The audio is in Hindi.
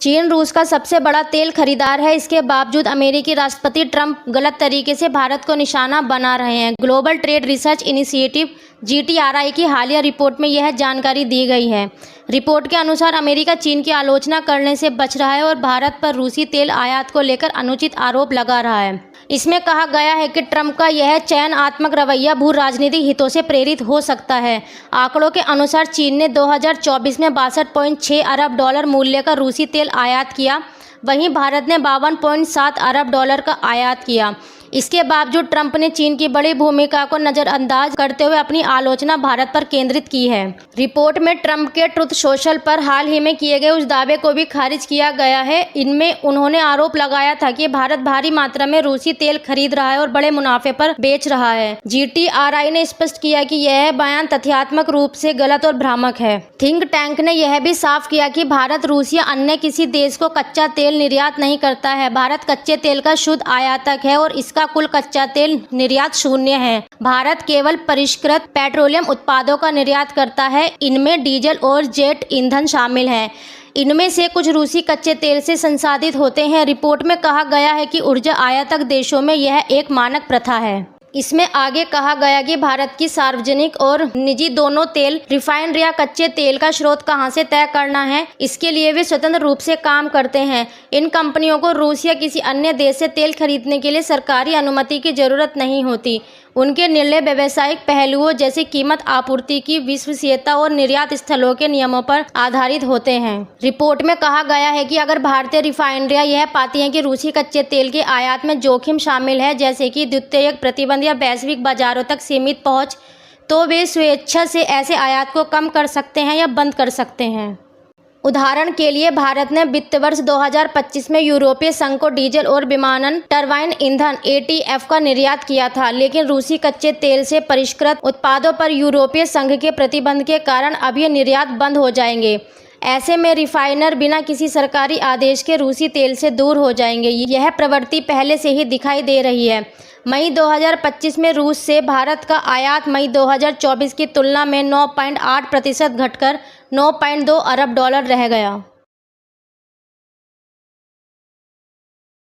चीन रूस का सबसे बड़ा तेल खरीदार है। इसके बावजूद अमेरिकी राष्ट्रपति ट्रंप गलत तरीके से भारत को निशाना बना रहे हैं। Global trade research initiative GTRI की हालिया रिपोर्ट में यह जानकारी दी गई है। रिपोर्ट के अनुसार अमेरिका चीन की आलोचना करने से बच रहा है और भारत पर रूसी तेल आयात को लेकर अनुचित आरोप लगा रहा है। इसमें कहा गया है कि ट्रंप का यह चयनात्मक रवैया भू राजनीतिक हितों से प्रेरित हो सकता है। आंकड़ों के अनुसार चीन ने 2024 में $62.6 अरब मूल्य का रूसी तेल आयात किया, वहीं भारत ने $52.7 अरब का आयात किया। इसके बावजूद ट्रंप ने चीन की बड़ी भूमिका को नज़रअंदाज करते हुए अपनी आलोचना भारत पर केंद्रित की है। रिपोर्ट में ट्रंप के ट्रुथ सोशल पर हाल ही में किए गए उस दावे को भी खारिज किया गया है। इनमें उन्होंने आरोप लगाया था कि भारत भारी मात्रा में रूसी तेल खरीद रहा है और बड़े मुनाफे पर बेच रहा है। GTRI ने स्पष्ट किया कि यह बयान तथ्यात्मक रूप से गलत और भ्रामक है। थिंक टैंक ने यह भी साफ किया कि भारत रूस या अन्य किसी देश को कच्चा तेल निर्यात नहीं करता है। भारत कच्चे तेल का शुद्ध आयातक है और इसका कुल कच्चा तेल निर्यात शून्य है। भारत केवल परिष्कृत पेट्रोलियम उत्पादों का निर्यात करता है। इनमें डीजल और जेट ईंधन शामिल है। इनमें से कुछ रूसी कच्चे तेल से संसाधित होते हैं। रिपोर्ट में कहा गया है कि ऊर्जा आयातक देशों में यह एक मानक प्रथा है। इसमें आगे कहा गया कि भारत की सार्वजनिक और निजी दोनों तेल रिफाइनरी या कच्चे तेल का स्रोत कहां से तय करना है, इसके लिए वे स्वतंत्र रूप से काम करते हैं। इन कंपनियों को रूस या किसी अन्य देश से तेल खरीदने के लिए सरकारी अनुमति की जरूरत नहीं होती। उनके निर्णय व्यावसायिक पहलुओं जैसे कीमत, आपूर्ति की विश्वसनीयता और निर्यात स्थलों के नियमों पर आधारित होते हैं। रिपोर्ट में कहा गया है कि अगर भारतीय रिफाइनरियां यह पाती हैं कि रूसी कच्चे तेल के आयात में जोखिम शामिल है, जैसे कि द्वितीयक प्रतिबंध या वैश्विक बाजारों तक सीमित पहुंच, तो वे स्वेच्छा से ऐसे आयात को कम कर सकते हैं या बंद कर सकते हैं। उदाहरण के लिए भारत ने वित्त वर्ष 2025 में यूरोपीय संघ को डीजल और विमानन टरबाइन ईंधन ATF का निर्यात किया था, लेकिन रूसी कच्चे तेल से परिष्कृत उत्पादों पर यूरोपीय संघ के प्रतिबंध के कारण अब ये निर्यात बंद हो जाएंगे। ऐसे में रिफाइनर बिना किसी सरकारी आदेश के रूसी तेल से दूर हो जाएंगे। यह प्रवृत्ति पहले से ही दिखाई दे रही है। मई 2025 में रूस से भारत का आयात मई 2024 की तुलना में 9.8% घटकर $9.2 अरब रह गया।